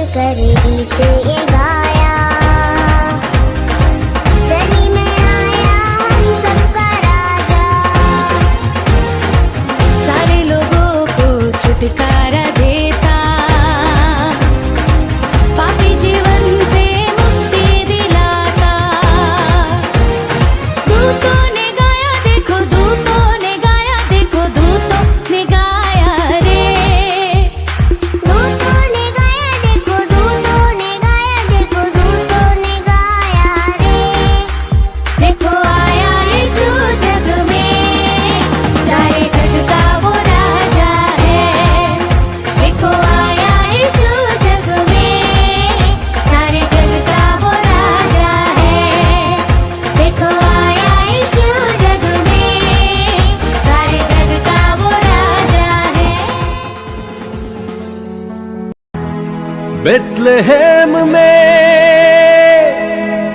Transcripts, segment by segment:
मिलकर गीत ये गाया, जनी में आया हम सबका राजा, सारे लोगों को छुटकारा देता, पापी जीवन से मुक्ति दिलाता। दूतों ने गाया देखो, दूतों ने गाया देखो, दूतों ने गाया रे। दूतों ने गाया देखो, दूतों ने गाया देखो, दूतों ने गाया रे। देखो आया यीशु जग में, सारे जग का वो राजा है। देखो आया यीशु जग में, सारे जग का वो राजा है। देखो आया यीशु जग में, सारे जग का वो राजा है। बेथलेहम में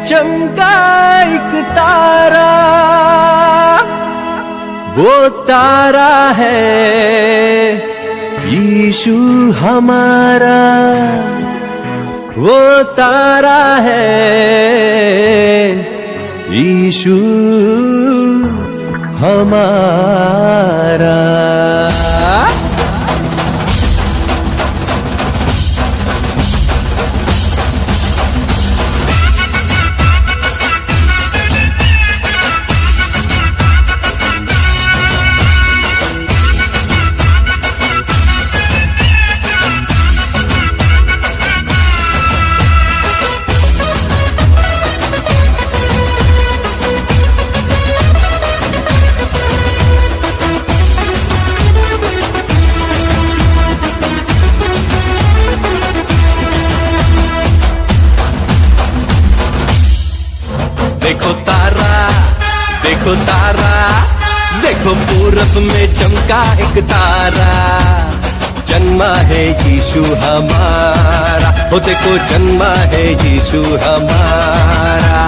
चमका एक तारा, वो तारा है यीशु हमारा, वो तारा है यीशु हमारा। देखो तारा, देखो तारा, देखो पूरब में चमका एक तारा, जन्मा है यीशु हमारा। ओ देखो जन्मा है यीशु हमारा।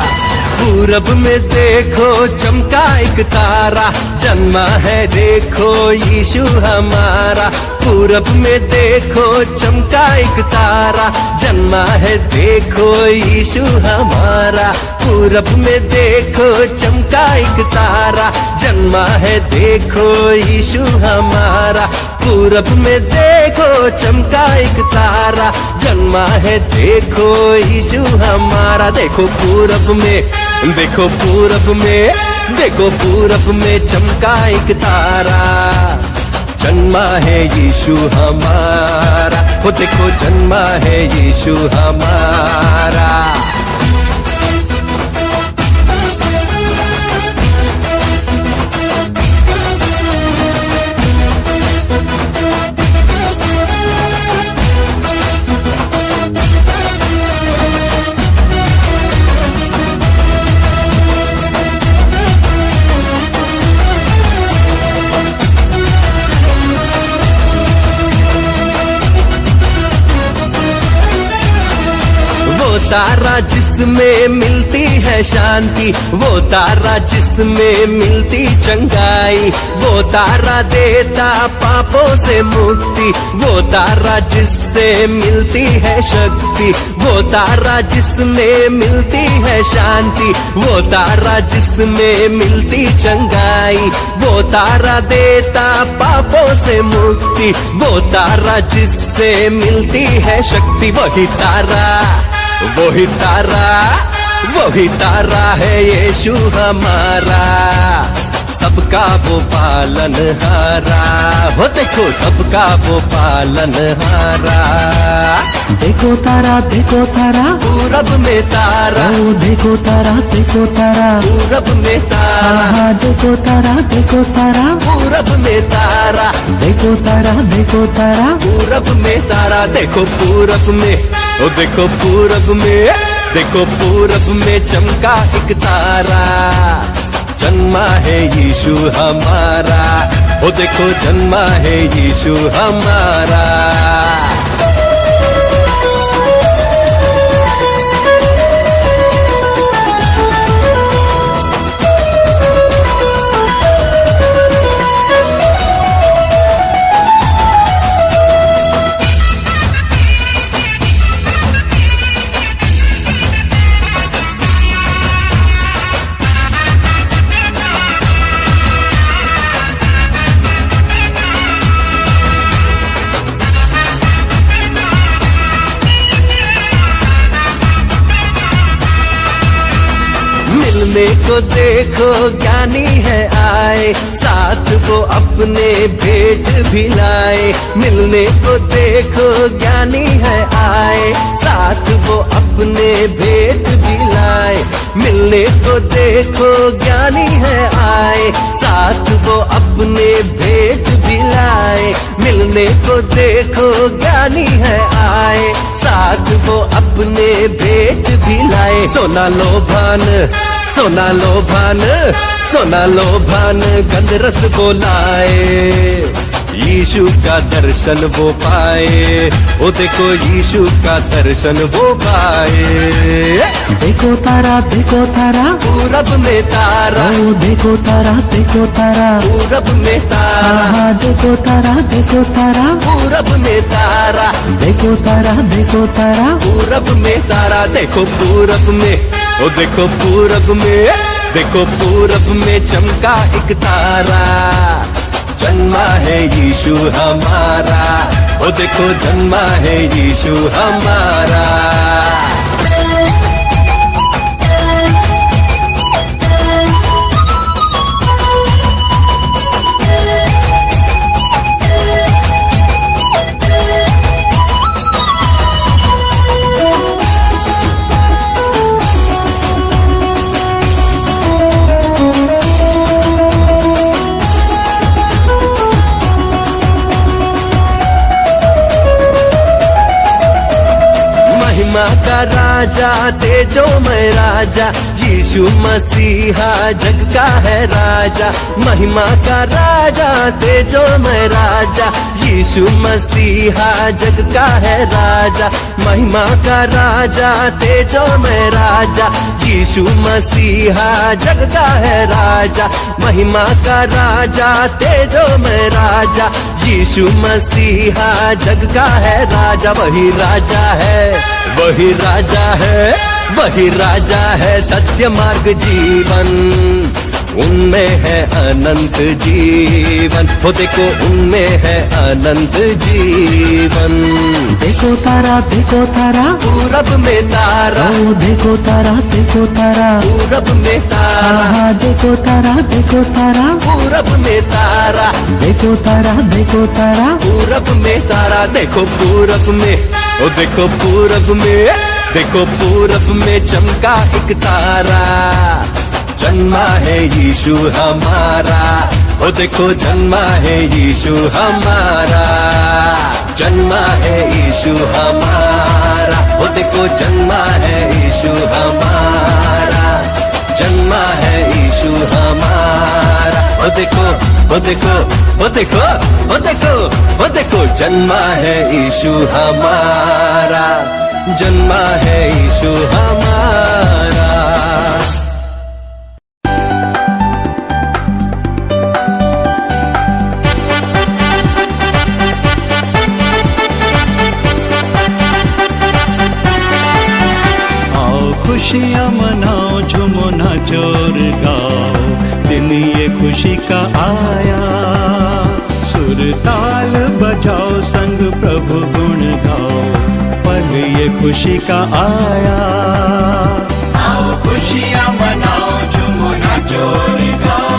पूरब में देखो चमका एक तारा, जन्मा है देखो यीशु हमारा। पूरब में देखो चमका एक तारा, जन्मा है देखो यीशु हमारा। पूरब में देखो चमका एक तारा, जन्मा है देखो यीशु हमारा। पूरब में देखो चमका एक तारा, जन्मा है देखो यीशु हमारा। देखो पूरब में, देखो पूरब में, देखो पूरब में चमका एक तारा, जन्मा है यीशु हमारा। वो देखो जन्मा है यीशु हमारा। वो तारा जिसमें मिलती है शांति, वो तारा जिसमें मिलती चंगाई, वो तारा देता पापों से मुक्ति, वो तारा जिससे मिलती है शक्ति, वो तारा जिसमें मिलती है शांति, वो तारा जिसमें मिलती चंगाई, वो तारा देता पापों से मुक्ति, वो तारा जिससे मिलती है शक्ति। वही तारा, वही तारा, वही तारा है यीशु हमारा, सबका वो पालनहारा। हो देखो सबका वो पालनहारा। देखो तारा, देखो तारा, पूरब में तारा, ओ देखो तारा, देखो तारा, पूरब में तारा, हाँ देखो तारा, देखो तारा, पूरब में तारा, देखो तारा, देखो तारा, पूरब में तारा। देखो पूरब में, ओ देखो पूरब में, देखो पूरब में चमका एक तारा, जन्मा है यीशु हमारा। ओ देखो जन्मा है यीशु हमारा। मिलने को देखो ज्ञानी है आए, साथ वो अपने भेंट भी लाए। मिलने को देखो ज्ञानी है आए, साथ वो अपने भेंट भी लाए। मिलने को देखो ज्ञानी है आए, साथ वो अपने भेंट भी लाए। मिलने को देखो ज्ञानी है आए, साथ वो अपने भेंट भी लाए। सोना लोभान, सोना लोभान, सोना लोभान गंध रस बोलाए। यीशु का दर्शन वो पाए, ओ देखो यीशु का दर्शन वो पाए। देखो तारा, देखो तारा, पूरब में तारा, ओ देखो तारा, देखो तारा, पूरब में तारा, हाँ देखो तारा, देखो तारा, पूरब में तारा, देखो तारा, देखो तारा, पूरब में तारा। देखो पूरब में, ओ देखो पूरब में, देखो पूरब में चमका एक तारा। जन्मा है यीशु हमारा, ओ देखो जन्मा है यीशु हमारा। महिमा का राजा तेजो में राजा, यीशु मसीहा जग का है राजा। महिमा का राजा तेजो में राजा, यीशु मसीहा जग का है राजा। महिमा का राजा तेजो में राजा, यीशु मसीहा जग का है राजा। महिमा का राजा तेजो में राजा, यीशु मसीहा जग का है राजा। वही राजा है, वही राजा है, वही राजा है सत्य मार्ग जीवन। उनमें है अनंत जीवन, हो देखो उनमें है अनंत जीवन। देखो तारा, देखो तारा, पूरब में तारा, ओ देखो तारा, देखो तारा, पूरब में तारा, हाँ देखो तारा, देखो तारा, पूरब में तारा, देखो तारा, देखो तारा, पूरब में तारा। देखो पूरब में, ओ देखो पूरब में, देखो पूरब में चमका एक तारा। जन्मा है यीशु हमारा, ओ देखो जन्मा है यीशु हमारा। जन्मा है यीशु हमारा, ओ देखो जन्मा है यीशु हमारा। जन्मा है यीशु हमारा, ओ देखो, ओ देखो, ओ देखो, ओ देखो, ओ देखो जन्मा है यीशु हमारा। जन्मा है यीशु हमारा। खुशियाँ मनाओ, झूमो नाचो और गाओ, दिन ये खुशी का आया। सुर ताल बजाओ, संग प्रभु गुण गाओ, पल ये खुशी का आया। आओ खुशियाँ मनाओ, झूमो नाचो और गाओ,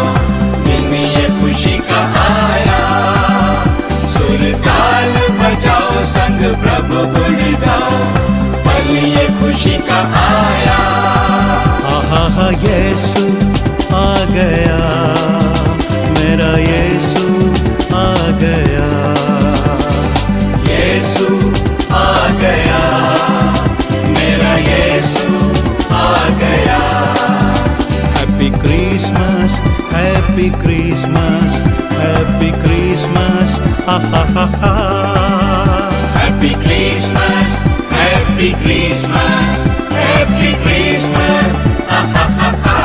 दिन ये खुशी का आया। सुर ताल बजाओ, संग प्रभु गुण गाओ, पल ये खुशी का आया। आहा यीशु आ गया, मेरा यीशु आ गया। यीशु आ गया, मेरा यीशु आ गया। Happy Christmas, happy Christmas, happy Christmas, हा हा हा हा। Happy Christmas, happy Christmas, happy Christmas, हा हा हा हा।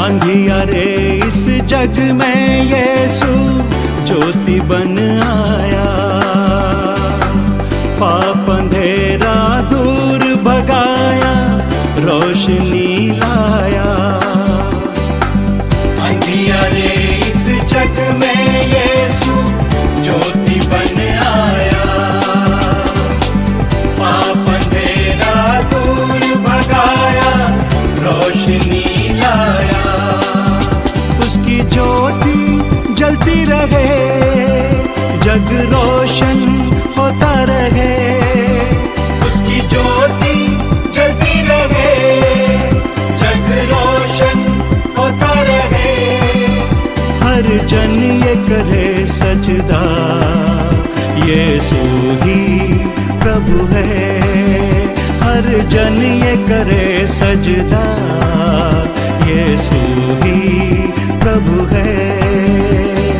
अंधियारे इस जग में यीशु ज्योति बन आया। पाप अंधेरा दूर भगाया, यीशु ही प्रभु है, हर जन ये करे सजदा, यीशु ही प्रभु है।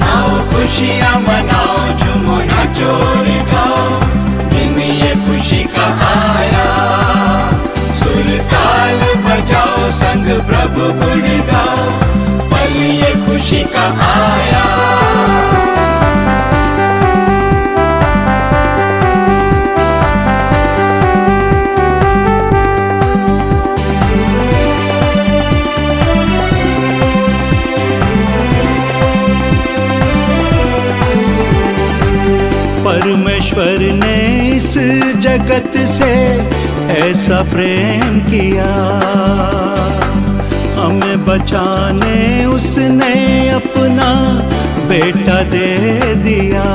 आओ खुशियाँ मनाओ, झूमो नाचो रे गाओ, दिन ये खुशी का आया। सुर ताल बजाओ, संग प्रभु गुण गाओ, पल ये खुशी का आया। परमेश्वर ने इस जगत से ऐसा प्रेम किया, हमें बचाने उसने अपना बेटा दे दिया।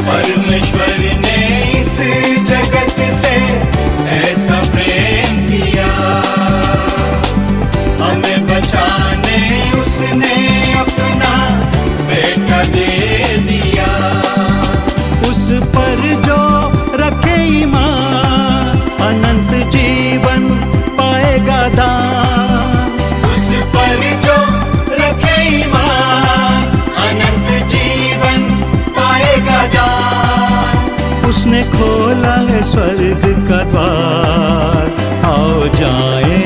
परमेश्वर ने इस जगत से ऐसा प्रेम किया, हमें बचाने उसने अपना बेटा दे दिया। उस पर जो रखे ईमान, अनंत जीवन पाएगा दान। उस पर जो रखे ईमान, अनंत जीवन पाएगा दान। उसने खोला है स्वर्ग का द्वार, आओ जाए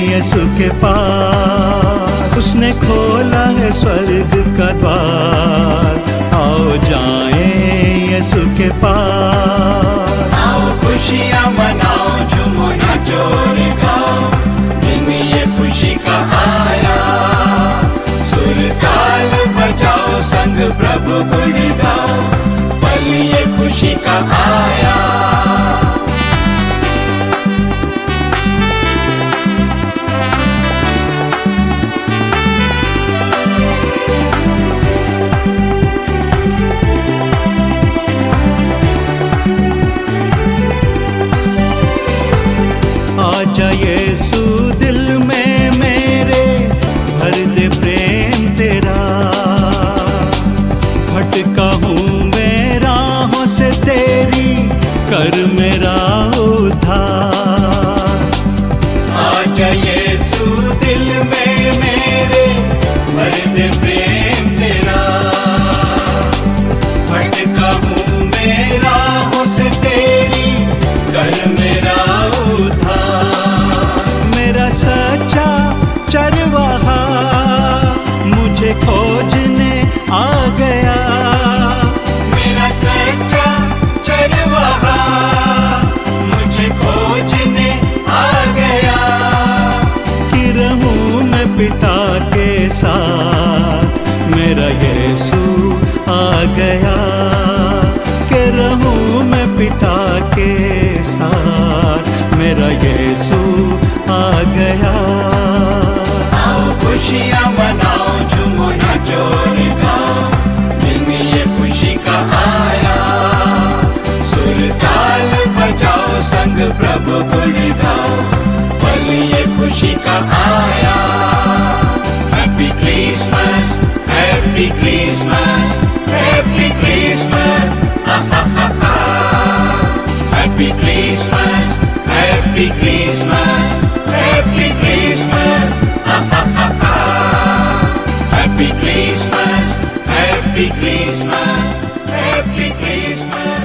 यीशु के पास। उसने खोला है स्वर्ग का द्वार, आओ जाए यीशु के पास। आओ खुशियाँ मनाओ, झूमो नाचो रे गाओ, दिन ये खुशी का आया। सुर ताल बजाओ, संग प्रभु गुण गाओ, पल ये खुशी का आया। आजा यीशु दिल में मेरे, भर दे प्रेम तेरा। भटका हूँ मैं राहों से तेरी, कर मेरा उद्धार। आजा यीशु दिल में मेरे, भर दे प्रेम तेरा। भटका हूँ मैं राहों से तेरी, कर मेरा उद्धार। मेरा सच्चा चरवाहा मुझे खोजने आ गया। मेरा सच्चा चरवाहा मुझे खोजने आ गया। कि रहूं मैं पिता के साथ, मेरा यीशु आ गया। कि रहूं मैं पिता के साथ, मेरा यीशु आ गया। आओ खुशियाँ मनाओ, झूमो नाचो रे गाओ, दिन ये खुशी का आया। सुर ताल बजाओ, संग प्रभु गुण गाओ, पल ये खुशी का आया। Happy Christmas, happy Christmas, happy Christmas, happy Christmas, happy Christmas, happy Christmas, happy Christmas, happy Christmas, happy Christmas.